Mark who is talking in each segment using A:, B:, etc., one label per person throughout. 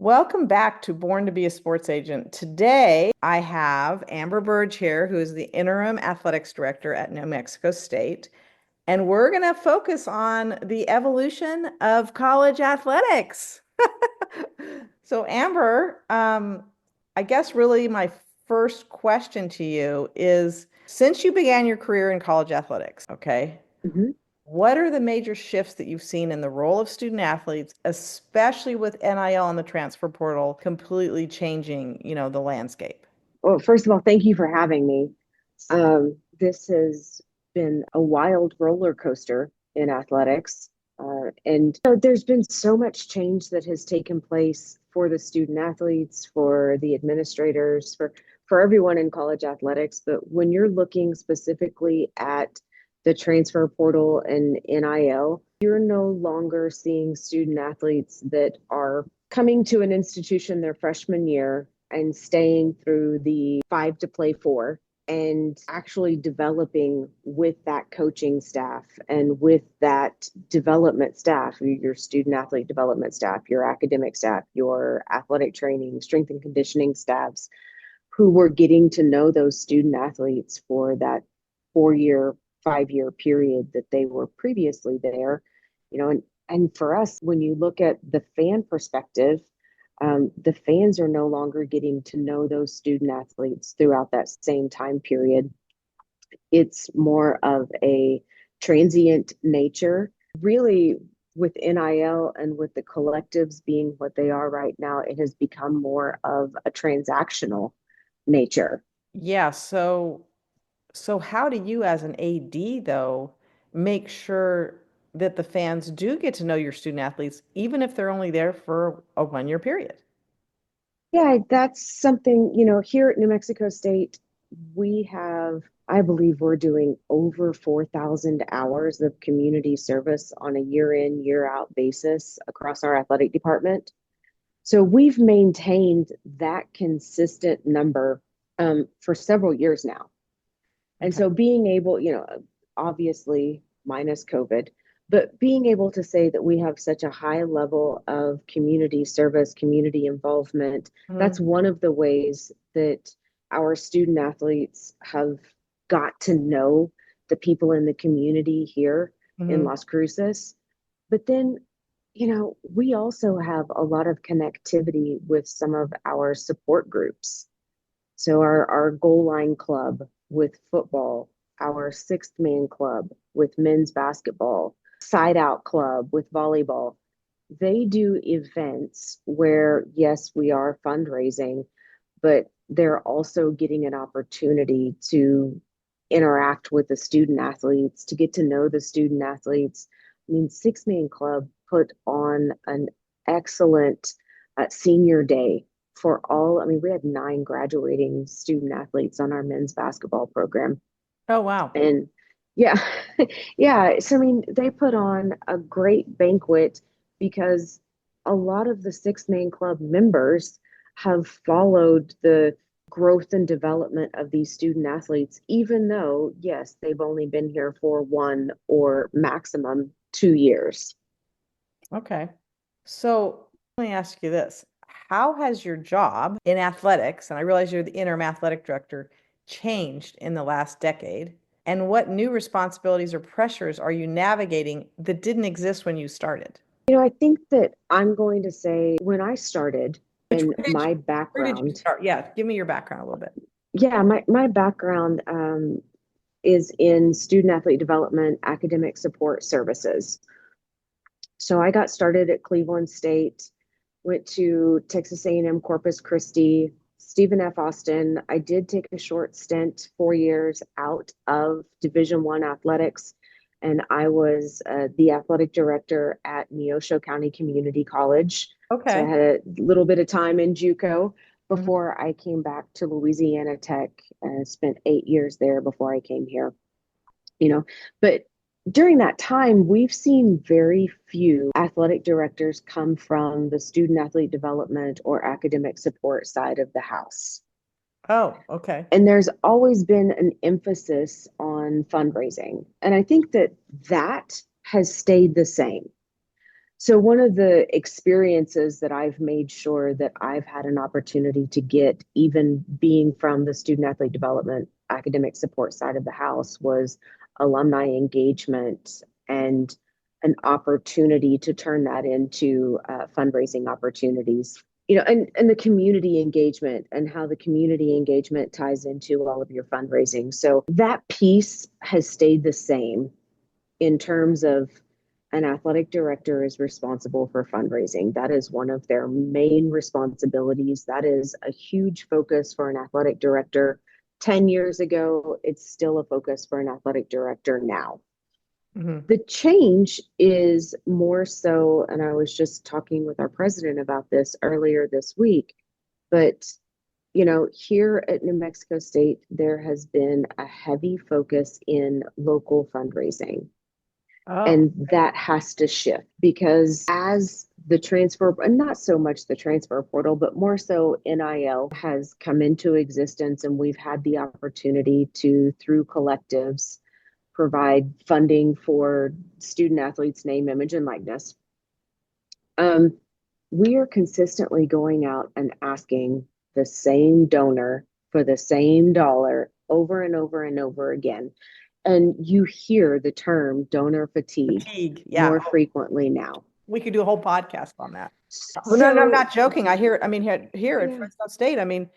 A: Welcome back to Born to be a Sports Agent. Today, I have Amber Burdge here, who is the Interim Athletics Director at New Mexico State. And we're going to focus on the evolution of college athletics. So, Amber, I guess really my first question to you is, since you began your career in college athletics, okay,
B: Mhm.
A: what are the major shifts that you've seen in the role of student athletes, especially with NIL and the transfer portal completely changing, the landscape?
B: Well, first of all, thank you for having me. This has been a wild roller coaster in athletics. There's been so much change that has taken place for the student athletes, for the administrators, for everyone in college athletics. But when you're looking specifically at the transfer portal and NIL, you're no longer seeing student athletes that are coming to an institution their freshman year and staying through the 5 to play 4 and actually developing with that coaching staff and with that development staff, your student athlete development staff, your academic staff, your athletic training, strength and conditioning staffs, who were getting to know those student athletes for that 4 year, 5 year period that they were previously there. And for us, when you look at the fan perspective, the fans are no longer getting to know those student athletes throughout that same time period. It's more of a transient nature. Really, with NIL and with the collectives being what they are right now, it has become more of a transactional nature.
A: Yeah, so how do you as an AD though make sure that the fans do get to know your student athletes, even if they're only there for a 1 year period?
B: Yeah, that's something, here at New Mexico State, we have, I believe we're doing over 4,000 hours of community service on a year in, year out basis across our athletic department. So we've maintained that consistent number for several years now. And
A: Okay.
B: so being able, obviously minus COVID, but being able to say that we have such a high level of community service, community involvement,
A: Mhm.
B: that's one of the ways that our student athletes have got to know the people in the community here in
A: Mhm.
B: Las Cruces. But then, we also have a lot of connectivity with some of our support groups. So our goal line club with football, our sixth man club with men's basketball, side out club with volleyball, they do events where, yes, we are fundraising, but they're also getting an opportunity to interact with the student athletes, to get to know the student athletes. I mean, Six Man Club put on an excellent senior day for all. I mean, we had 9 graduating student athletes on our men's basketball program.
A: Oh, wow.
B: And yeah, yeah. So, I mean, they put on a great banquet because a lot of the Six Man Club members have followed the growth and development of these student athletes, even though, yes, they've only been here for 1 or maximum 2 years.
A: Okay. So let me ask you this. How has your job in athletics, and I realize you're the interim athletic director, changed in the last decade? And what new responsibilities or pressures are you navigating that didn't exist when you started?
B: I think that I'm going to say when I started
A: Which
B: in my
A: where did you
B: background,
A: start? Yeah, give me your background a little bit.
B: yeah, my background is in student athlete development, academic support services. So I got started at Cleveland State, went to Texas A&M Corpus Christi, Stephen F. Austin. I did take a short stint, 4 years out of Division I athletics, and I was the athletic director at Neosho County Community College. So I
A: Okay.
B: had a little bit of time in JUCO
A: Mhm.
B: before I came back to Louisiana Tech and spent 8 years there before I came here. you know. But during that time, we've seen very few athletic directors come from the student athlete development or academic support side of the house.
A: Oh, okay.
B: And there's always been an emphasis on fundraising. And I think that that has stayed the same. So one of the experiences that I've made sure that I've had an opportunity to get, even being from the student athlete development academic support side of the house, was alumni engagement and an opportunity to turn that into fundraising opportunities. And the community engagement and how the community engagement ties into all of your fundraising. So that piece has stayed the same in terms of an athletic director is responsible for fundraising. That is one of their main responsibilities. That is a huge focus for an athletic director 10 years ago. It's still a focus for an athletic director now.
A: Mm-hmm.
B: The change is more so, and I was just talking with our president about this earlier this week, but here at New Mexico State, there has been a heavy focus in local fundraising.
A: Oh,
B: And that has to shift because as the transfer, and not so much the transfer portal, but more so NIL has come into existence, and we've had the opportunity to, through collectives, provide funding for student athletes' name, image, and likeness. We are consistently going out and asking the same donor for the same dollar over and over and over again. And you hear the term donor fatigue
A: fatigue. Yeah.
B: more frequently now.
A: We could do a whole podcast on that. Well, no, no, I'm
B: So,
A: not joking. I hear it. I mean, here at
B: yeah,
A: Fresno State, I mean,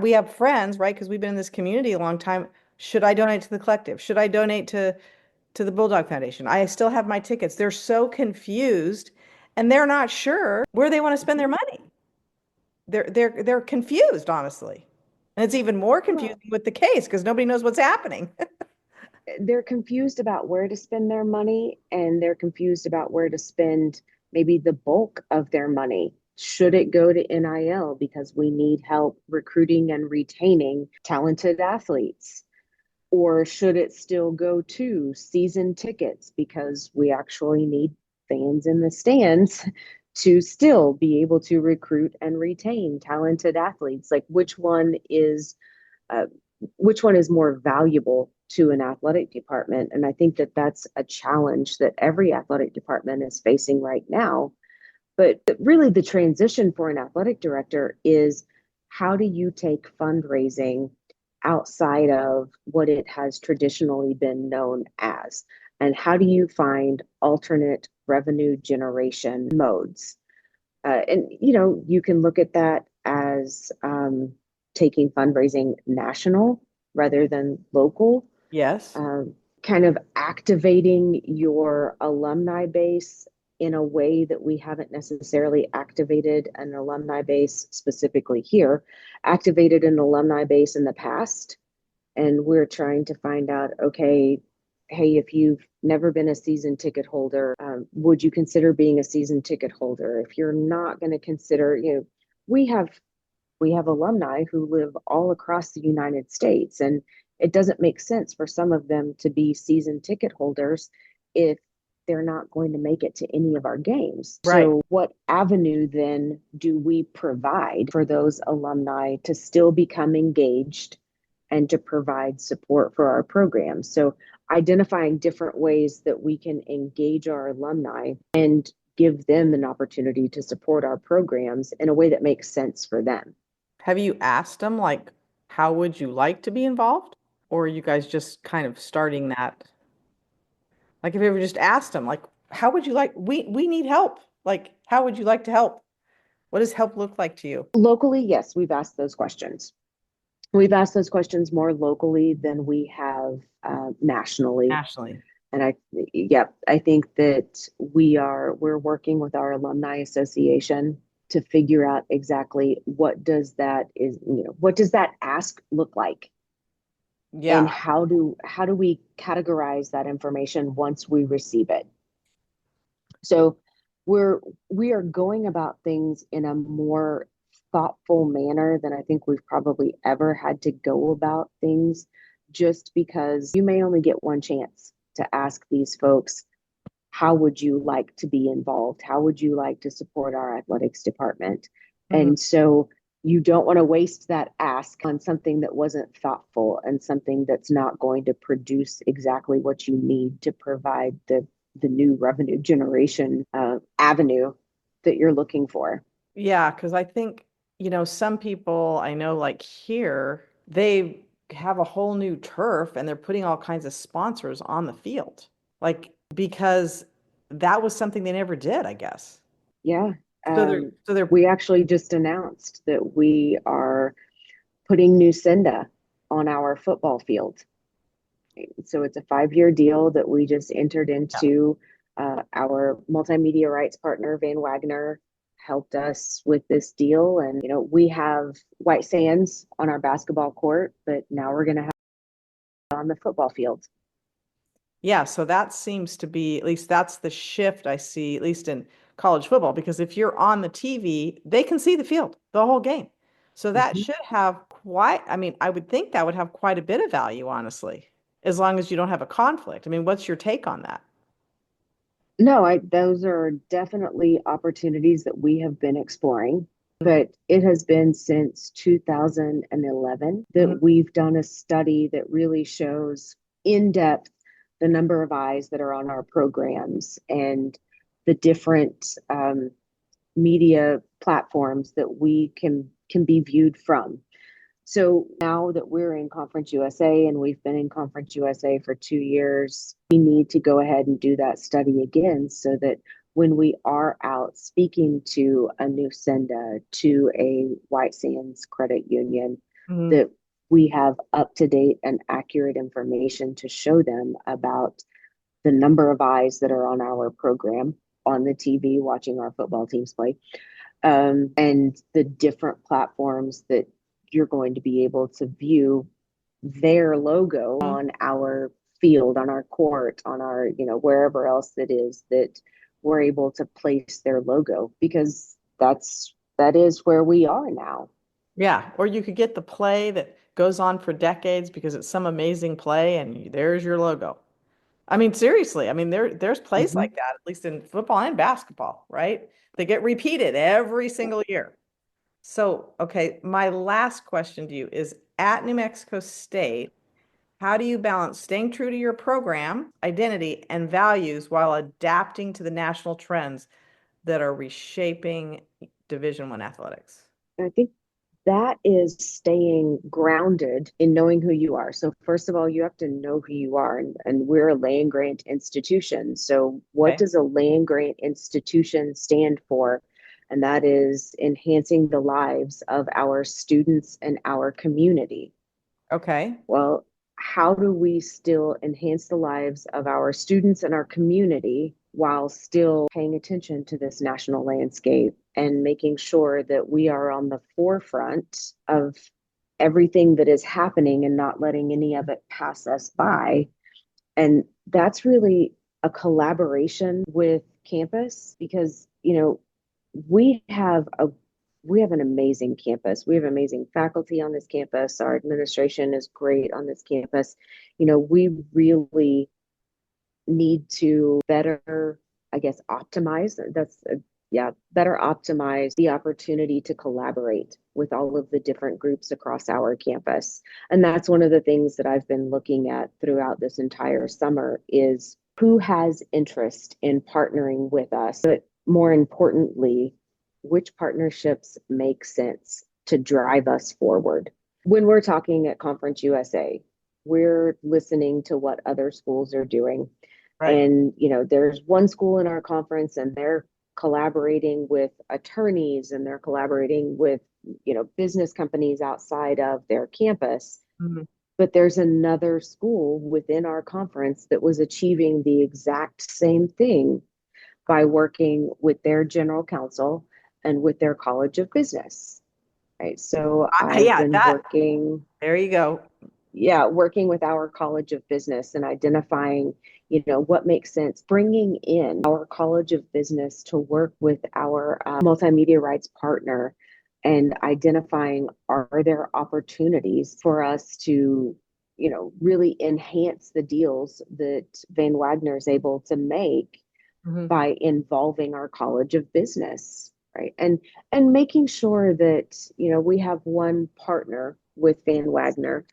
A: we have friends, right? Because we've been in this community a long time. Should I donate to the collective? Should I donate to the Bulldog Foundation? I still have my tickets. They're so confused and they're not sure where they want to spend their money. They're confused, honestly. And it's even more
B: well,
A: confusing with the case because nobody knows what's happening.
B: they're confused about where to spend their money, and they're confused about where to spend maybe the bulk of their money. Should it go to NIL because we need help recruiting and retaining talented athletes? Or should it still go to season tickets because we actually need fans in the stands to still be able to recruit and retain talented athletes? Like uh, which one is more valuable to an athletic department? And I think that that's a challenge that every athletic department is facing right now. But really, the transition for an athletic director is, how do you take fundraising outside of what it has traditionally been known as? And how do you find alternate revenue generation modes? And you can look at that as taking fundraising national rather than local,
A: Yes.
B: um, kind of activating your alumni base in a way that we haven't necessarily activated an alumni base specifically here, activated an alumni base in the past. And we're trying to find out, okay, hey, if you've never been a season ticket holder, would you consider being a season ticket holder? If you're not going to consider, we have we have alumni who live all across the United States, and it doesn't make sense for some of them to be season ticket holders if they're not going to make it to any of our games.
A: Right.
B: So, what avenue then do we provide for those alumni to still become engaged and to provide support for our programs? So, identifying different ways that we can engage our alumni and give them an opportunity to support our programs in a way that makes sense for them.
A: Have you asked them, like, how would you like to be involved? Or are you guys just kind of starting that? Like, if you ever just asked them, like, how would you like, we need help. Like, how would you like to help? What does help look like to you
B: Locally, yes, we've asked those questions. We've asked those questions more locally than we have nationally.
A: nationally?
B: And yep, I think that we're working with our alumni association to figure out exactly what does that ask look like,
A: Yeah.
B: and how do we categorize that information once we receive it. So we're we are going about things in a more thoughtful manner than I think we've probably ever had to go about things, just because you may only get one chance to ask these folks, how would you like to be involved? How would you like to support our athletics department?
A: Mhm.
B: And so you don't want to waste that ask on something that wasn't thoughtful and something that's not going to produce exactly what you need to provide the new revenue generation avenue that you're looking for.
A: Yeah, because I think, some people I know like here, they have a whole new turf and they're putting all kinds of sponsors on the field. Like because that was something they never did, I guess.
B: Yeah.
A: So they're
B: We actually just announced that we are putting Nucinda on our football field. So it's a 5-year deal that we just entered
A: yeah.
B: into. Our multimedia rights partner, Van Wagner, helped us with this deal. And, we have white sands on our basketball court, but now we're going to have it on the football field.
A: Yeah, so that seems to be, at least that's the shift I see, at least in college football, because if you're on the TV, they can see the field, the whole game. So that
B: Mhm.
A: should have quite, I mean, I would think that would have quite a bit of value, honestly, as long as you don't have a conflict. I mean, what's your take on that?
B: No, those are definitely opportunities that we have been exploring,
A: Mhm.
B: but it has been since 2011
A: Mhm.
B: that we've done a study that really shows in depth the number of eyes that are on our programs and the different media platforms that we can be viewed from. So now that we're in Conference USA and we've been in Conference USA for 2 years, we need to go ahead and do that study again so that when we are out speaking to a new senda, to a White Sands credit union,
A: Mhm.
B: that we have up to date and accurate information to show them about the number of eyes that are on our program on the TV watching our football teams play, and the different platforms that you're going to be able to view their logo
A: Mhm.
B: on our field, on our court, on our, wherever else it is that we're able to place their logo because that is where we are now.
A: Yeah, or you could get the play that goes on for decades because it's some amazing play and there's your logo. I mean, seriously, I mean there's plays
B: Mhm.
A: like that, at least in football and basketball, right? They get repeated every single year. So, okay, my last question to you is at New Mexico State, how do you balance staying true to your program, identity, and values while adapting to the national trends that are reshaping Division One athletics?
B: I think that is staying grounded in knowing who you are. So first of all, you have to know who you are, and we're a land grant institution. So what
A: Okay.
B: does a land grant institution stand for? And that is enhancing the lives of our students and our community.
A: Okay.
B: Well, how do we still enhance the lives of our students and our community while still paying attention to this national landscape and making sure that we are on the forefront of everything that is happening and not letting any of it pass us by? And that's really a collaboration with campus because, we have a we have an amazing campus. We have amazing faculty on this campus. Our administration is great on this campus. We really need to better, I guess, optimize. Yeah, better optimize the opportunity to collaborate with all of the different groups across our campus. And that's one of the things that I've been looking at throughout this entire summer is who has interest in partnering with us, but more importantly, which partnerships make sense to drive us forward. When we're talking at Conference USA, we're listening to what other schools are doing.
A: Right.
B: And, there's one school in our conference and they're collaborating with attorneys and they're collaborating with, business companies outside of their campus.
A: Mhm.
B: But there's another school within our conference that was achieving the exact same thing by working with their general counsel and with their college of business. Right. So I've
A: Yeah,
B: been
A: that,
B: working,
A: there you go.
B: yeah, working with our college of business and identifying, what makes sense, bringing in our college of business to work with our multimedia rights partner and identifying are there opportunities for us to, really enhance the deals that Van Wagner is able to make
A: Mhm.
B: by involving our college of business, right? And making sure that, we have one partner with Van Wagner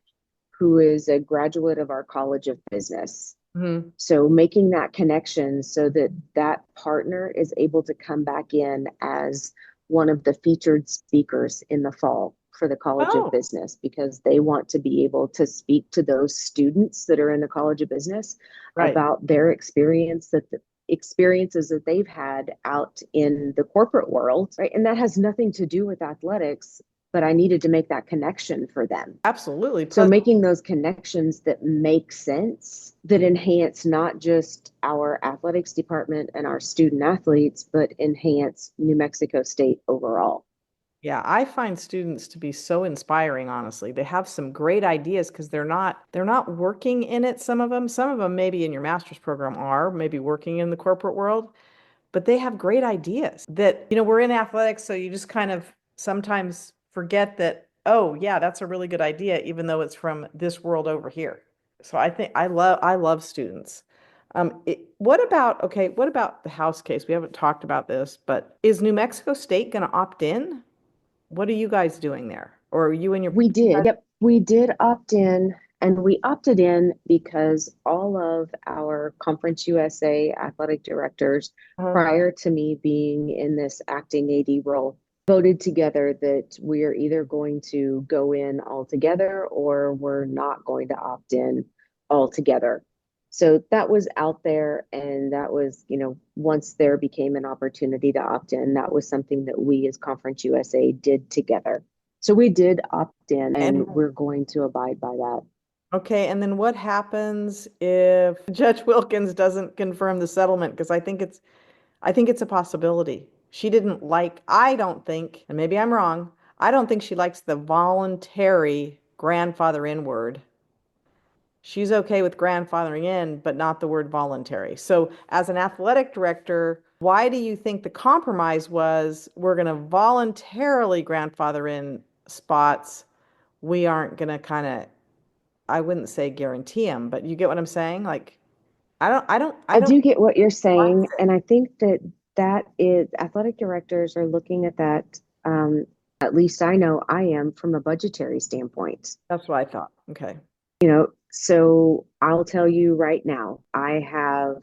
B: who is a graduate of our College of Business.
A: Mhm.
B: So making that connection so that that partner is able to come back in as one of the featured speakers in the fall for the College of
A: Oh,
B: Business, because they want to be able to speak to those students that are in the College of Business
A: right.
B: about their experiences that they've had out in the corporate world, right? And that has nothing to do with athletics, but I needed to make that connection for them.
A: Absolutely.
B: So
A: Plus,
B: making those connections that make sense, that enhance not just our athletics department and our student athletes, but enhance New Mexico State overall.
A: yeah, I find students to be so inspiring, honestly. They have some great ideas because they're not working in it, some of them. Some of them maybe in your master's program are maybe working in the corporate world, but they have great ideas that, we're in athletics, so you just kind of sometimes forget that, oh, yeah, that's a really good idea, even though it's from this world over here. So I think I love students. What about the House case? We haven't talked about this, but is New Mexico State going to opt in? What are you guys doing there? Or are you and your
B: We did. Yep. We did opt in, and we opted in because all of our Conference USA athletic directors,
A: uh,
B: prior to me being in this acting AD role, voted together that we are either going to go in altogether or we're not going to opt in altogether. So that was out there, and that was, once there became an opportunity to opt in, that was something that we as Conference USA did together. So we did opt in,
A: and
B: and we're going to abide by that.
A: okay, and then what happens if Judge Wilkins doesn't confirm the settlement? Because I think it's a possibility. I don't think, and maybe I'm wrong, I don't think she likes the voluntary grandfather in word. She's okay with grandfathering in, but not the word voluntary. So, as an athletic director, why do you think the compromise was we're going to voluntarily grandfather in spots? We aren't going to I wouldn't say guarantee them, but you get what I'm saying? Like, I
B: I
A: don't,
B: do get what you're saying, and I think that that is athletic directors are looking at that. At least I know I am from a budgetary standpoint.
A: that's what I thought. Okay.
B: So I'll tell you right now, I have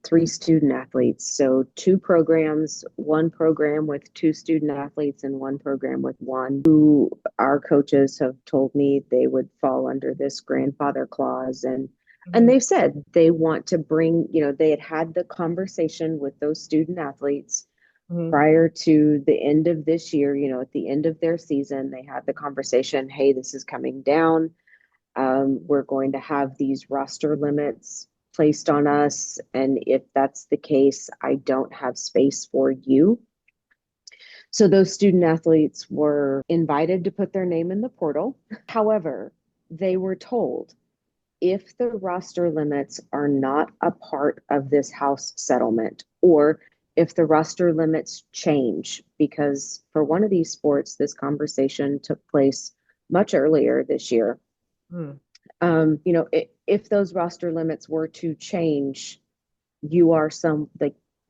B: three student athletes. So two programs, one program with two student athletes and one program with one, who our coaches have told me they would fall under this grandfather clause. And
A: Mhm.
B: they've said they want to bring, they had the conversation with those student athletes
A: Mhm.
B: prior to the end of this year, at the end of their season, they had the conversation, hey, this is coming down. We're going to have these roster limits placed on us. And if that's the case, I don't have space for you. So those student athletes were invited to put their name in the portal. However, they were told if the roster limits are not a part of this house settlement, or if the roster limits change, because for one of these sports, this conversation took place much earlier this year.
A: Hmm.
B: If those roster limits were to change, you are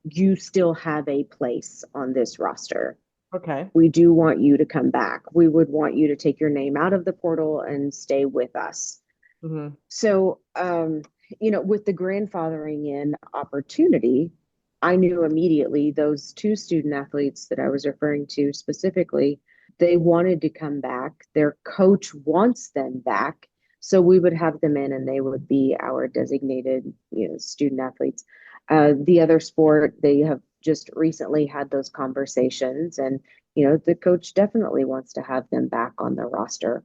B: you still have a place on this roster.
A: Okay.
B: We do want you to come back. We would want you to take your name out of the portal and stay with us.
A: Hmm.
B: So, with the grandfathering in opportunity, I knew immediately those two student athletes that I was referring to specifically, they wanted to come back. Their coach wants them back. So we would have them in and they would be our designated, student athletes. The other sport, they have just recently had those conversations, and, the coach definitely wants to have them back on the roster.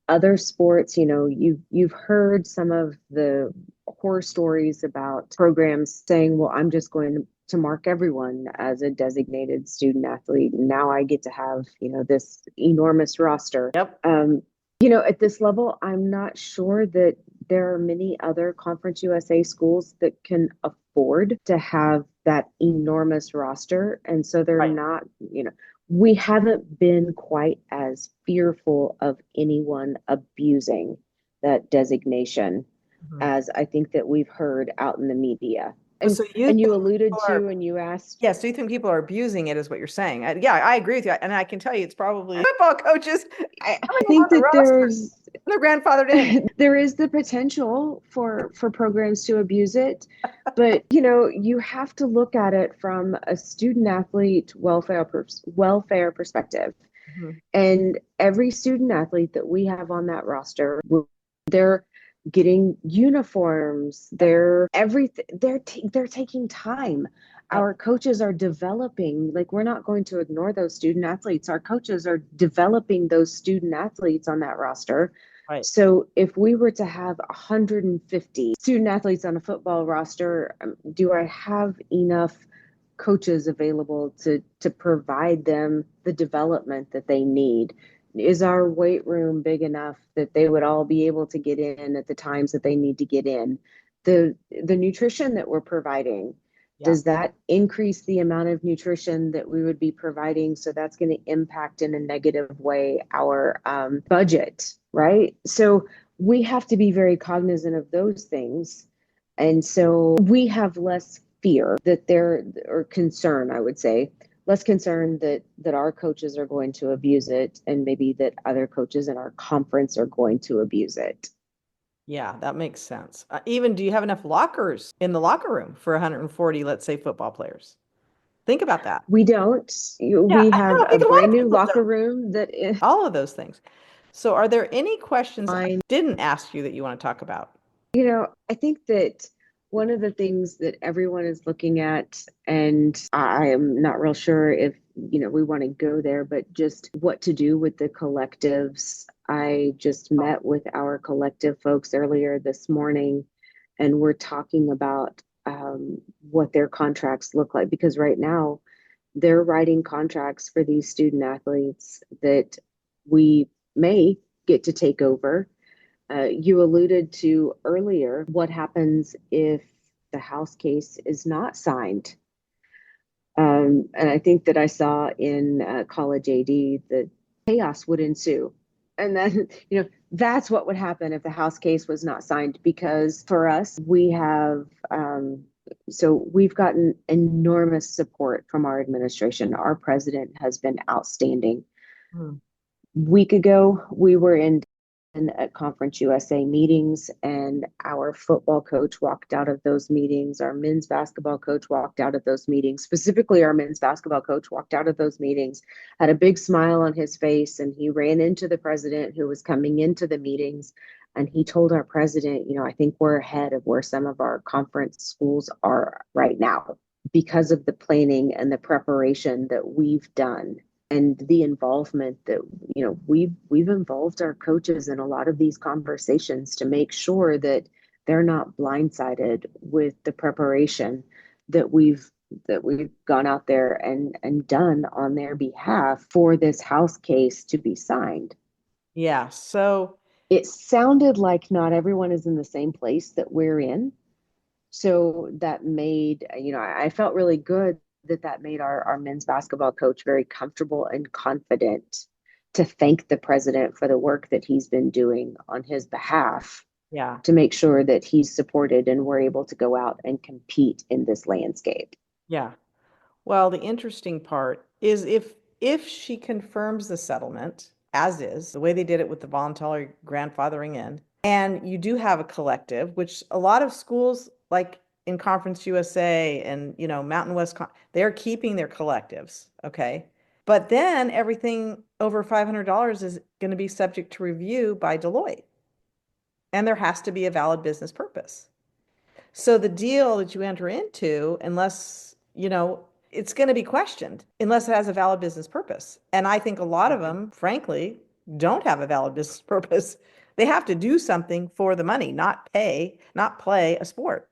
B: Other sports, you've heard some of the horror stories about programs saying, well, I'm just going to mark everyone as a designated student athlete, and now I get to have, this enormous roster.
A: Yep.
B: At this level, I'm not sure that there are many other Conference USA schools that can afford to have that enormous roster. And so they're
A: Right.
B: not, we haven't been quite as fearful of anyone abusing that designation
A: Mhm.
B: as I think that we've heard out in the media. And
A: So you
B: and
A: think
B: you alluded
A: people
B: to
A: are,
B: and you asked,
A: yeah, so you think people are abusing it is what you're saying. Yeah, I agree with you. And I can tell you it's probably football coaches
B: I
A: having them on
B: think
A: the
B: that
A: roster. They're grandfathered in.
B: There is the potential for programs to abuse it, but you have to look at it from a student athlete welfare perspective.
A: Mhm.
B: And every student athlete that we have on that roster, they're getting uniforms, they're everything, they're taking time.
A: Yep.
B: Our coaches are developing, like, we're not going to ignore those student athletes. Our coaches are developing those student athletes on that roster.
A: Right.
B: So if we were to have 150 student athletes on a football roster, do I have enough coaches available to provide them the development that they need? Is our weight room big enough that they would all be able to get in at the times that they need to get in? The nutrition that we're providing,
A: Yeah.
B: does that increase the amount of nutrition that we would be providing? So that's going to impact in a negative way our budget, right? So we have to be very cognizant of those things. And so we have less fear that they're, or concern, I would say, less concerned that our coaches are going to abuse it, and maybe that other coaches in our conference are going to abuse it.
A: Yeah, that makes sense. Even do you have enough lockers in the locker room for 140, let's say, football players? Think about that.
B: We don't.
A: Yeah,
B: We
A: I
B: have
A: know. I
B: a
A: think a lot of
B: brand new
A: people
B: locker
A: don't.
B: room that is
A: All of those things. So, are there any questions I
B: fine.
A: didn't ask you that you want to talk about?
B: I think that one of the things that everyone is looking at, and I am not real sure if, we want to go there, but just what to do with the collectives. I just
A: Oh,
B: met with our collective folks earlier this morning, and we're talking about what their contracts look like, because right now they're writing contracts for these student athletes that we may get to take over. You alluded to earlier what happens if the House case is not signed. And I think that I saw in College AD that chaos would ensue. And then, that's what would happen if the House case was not signed. Because for us, we've gotten enormous support from our administration. Our president has been outstanding.
A: hmm.
B: Week ago, we were at Conference USA meetings, and our football coach walked out of those meetings. Our men's basketball coach walked out of those meetings. Specifically, our men's basketball coach walked out of those meetings, had a big smile on his face, and he ran into the president who was coming into the meetings. And he told our president, I think we're ahead of where some of our conference schools are right now because of the planning and the preparation that we've done, and the involvement that we've involved our coaches in a lot of these conversations to make sure that they're not blindsided with the preparation that we've gone out there and done on their behalf for this House case to be signed.
A: Yeah. So,
B: It sounded like not everyone is in the same place that we're in, so that made, I felt really good that made our men's basketball coach very comfortable and confident to thank the president for the work that he's been doing on his behalf
A: yeah.
B: to make sure that he's supported and we're able to go out and compete in this landscape.
A: Yeah. Well, the interesting part is if she confirms the settlement as is, the way they did it with the voluntary grandfathering in, and you do have a collective, which a lot of schools like in Conference USA and Mountain West, they're keeping their collectives, okay? But then everything over $500 is going to be subject to review by Deloitte, and there has to be a valid business purpose. So the deal that you enter into, unless, it's going to be questioned unless it has a valid business purpose. And I think a lot of them, frankly, don't have a valid business purpose. They have to do something for the money, not play a sport.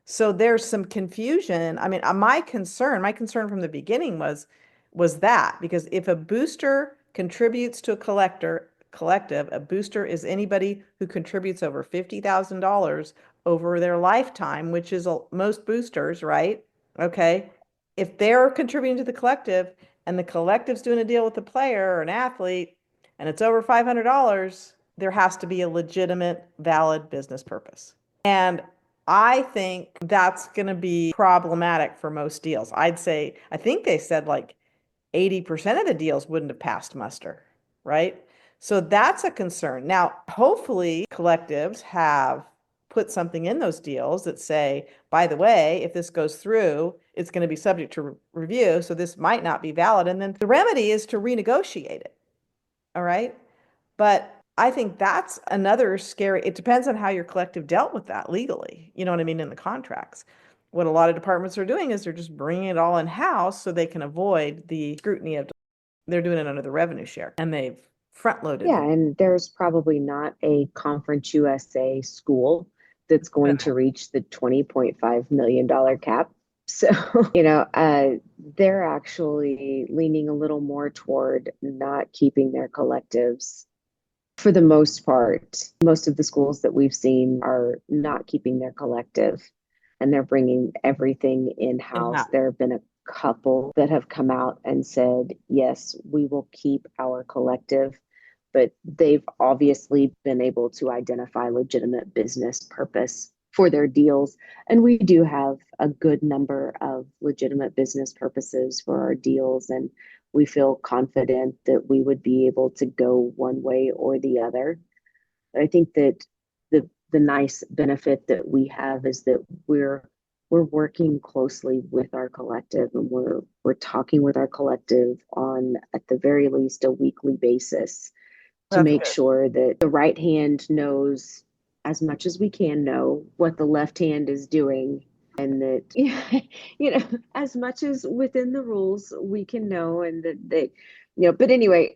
A: So there's some confusion. I mean, my concern from the beginning was that because if a booster contributes to a collective, a booster is anybody who contributes over $50,000 over their lifetime, which is most boosters, right? Okay. If they're contributing to the collective and the collective's doing a deal with the player or an athlete and it's over $500, there has to be a legitimate, valid business purpose. And I think that's going to be problematic for most deals. I think they said like 80% of the deals wouldn't have passed muster, right? So that's a concern. Now, hopefully, collectives have put something in those deals that say, by the way, if this goes through, it's going to be subject to review. So this might not be valid. And then the remedy is to renegotiate it. All right. But I think that's another scary, it depends on how your collective dealt with that legally. You know what I mean? In the contracts. What a lot of departments are doing is they're just bringing it all in-house so they can avoid the scrutiny of, they're doing it under the revenue share and they've front loaded
B: Yeah,
A: the.
B: and there's probably not a Conference USA school that's going to reach the $20.5 million cap. So, they're actually leaning a little more toward not keeping their collectives for the most part. Most of the schools that we've seen are not keeping their collective and they're bringing everything in-house.
A: In-house.
B: There have been a couple that have come out and said, yes, we will keep our collective, but they've obviously been able to identify legitimate business purpose for their deals. And we do have a good number of legitimate business purposes for our deals. And we feel confident that we would be able to go one way or the other. I think that the nice benefit that we have is that we're working closely with our collective and we're talking with our collective on at the very least a weekly basis to
A: That's
B: make
A: good.
B: sure that the right hand knows as much as we can know what the left hand is doing and that as much as within the rules we can know and that they but anyway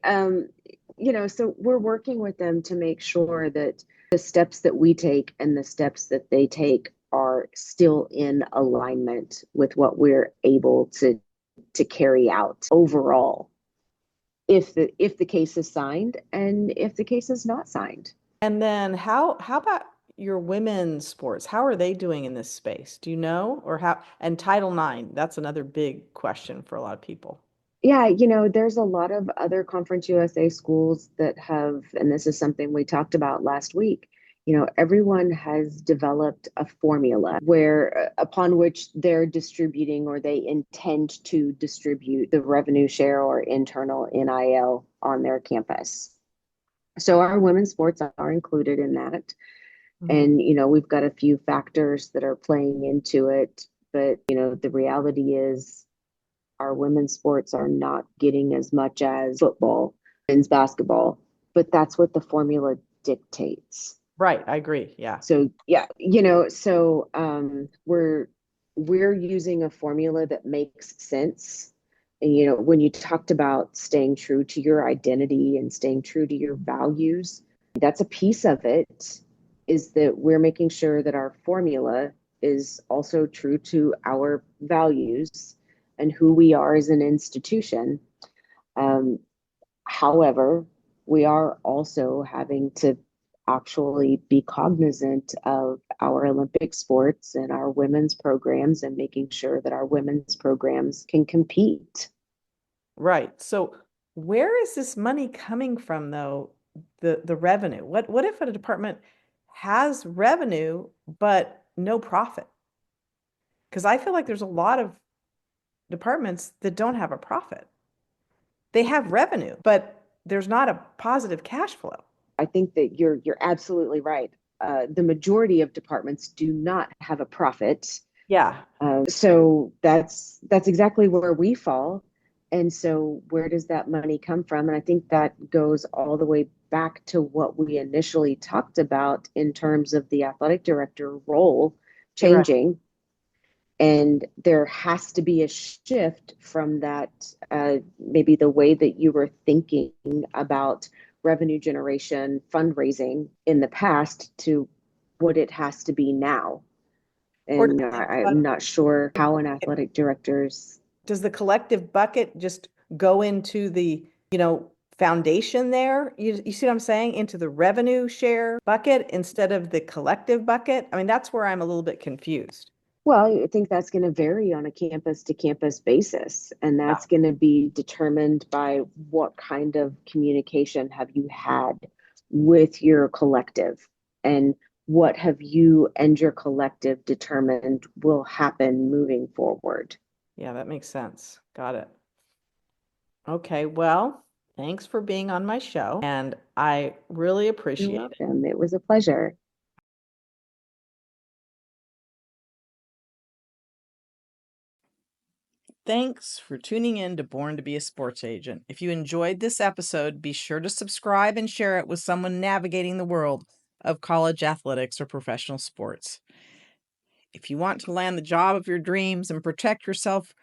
B: so we're working with them to make sure that the steps that we take and the steps that they take are still in alignment with what we're able to carry out overall if the case is signed and if the case is not signed.
A: And then how about your women's sports? How are they doing in this space? Do you know? Or how, and Title IX, that's another big question for a lot of people.
B: Yeah, there's a lot of other Conference USA schools that have, and this is something we talked about last week. Everyone has developed a formula where upon which they're distributing or they intend to distribute the revenue share or internal NIL on their campus. So our women's sports are included in that.
A: Mhm.
B: And, we've got a few factors that are playing into it. But, the reality is our women's sports are not getting as much as football, men's basketball, but that's what the formula dictates.
A: Right, I agree. Yeah.
B: So yeah, we're using a formula that makes sense. And when you talked about staying true to your identity and staying true to your values, that's a piece of it, is that we're making sure that our formula is also true to our values and who we are as an institution. Um, However, we are also having to actually be cognizant of our Olympic sports and our women's programs and making sure that our women's programs can compete.
A: Right. So where is this money coming from though? The revenue. What if a department has revenue but no profit? Because I feel like there's a lot of departments that don't have a profit. They have revenue, but there's not a positive cash flow.
B: I think that you're absolutely right. The majority of departments do not have a profit.
A: Yeah.
B: So that's exactly where we fall. And so where does that money come from? And I think that goes all the way back to what we initially talked about in terms of the athletic director role
A: You're right.
B: changing. And there has to be a shift from that, maybe the way that you were thinking about revenue generation, fundraising in the past to what it has to be now.
A: Or
B: And I'm not sure how an athletic director's.
A: does the collective bucket just go into the, foundation there? You see what I'm saying? Into the revenue share bucket instead of the collective bucket? I mean, that's where I'm a little bit confused.
B: Well, I think that's going to vary on a campus to campus basis, and
A: Yeah.
B: that's going to be determined by what kind of communication have you had with your collective, and what have you and your collective determined will happen moving forward.
A: Yeah, that makes sense. Got it. Okay, well, Thanks for being on my show, and I really
B: You're
A: appreciate it.
B: welcome. It was a pleasure.
A: Thanks for tuning in to Born to be a Sports Agent. If you enjoyed this episode, be sure to subscribe and share it with someone navigating the world of college athletics or professional sports. If you want to land the job of your dreams and protect yourself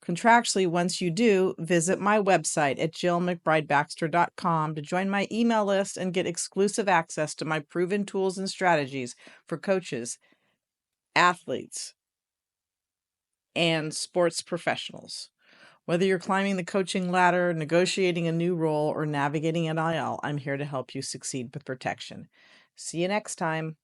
A: contractually once you do, visit my website at jillmcbridebaxter.com to join my email list and get exclusive access to my proven tools and strategies for coaches, athletes, and sports professionals. Whether you're climbing the coaching ladder, negotiating a new role, or navigating NIL, I'm here to help you succeed with protection. See you next time.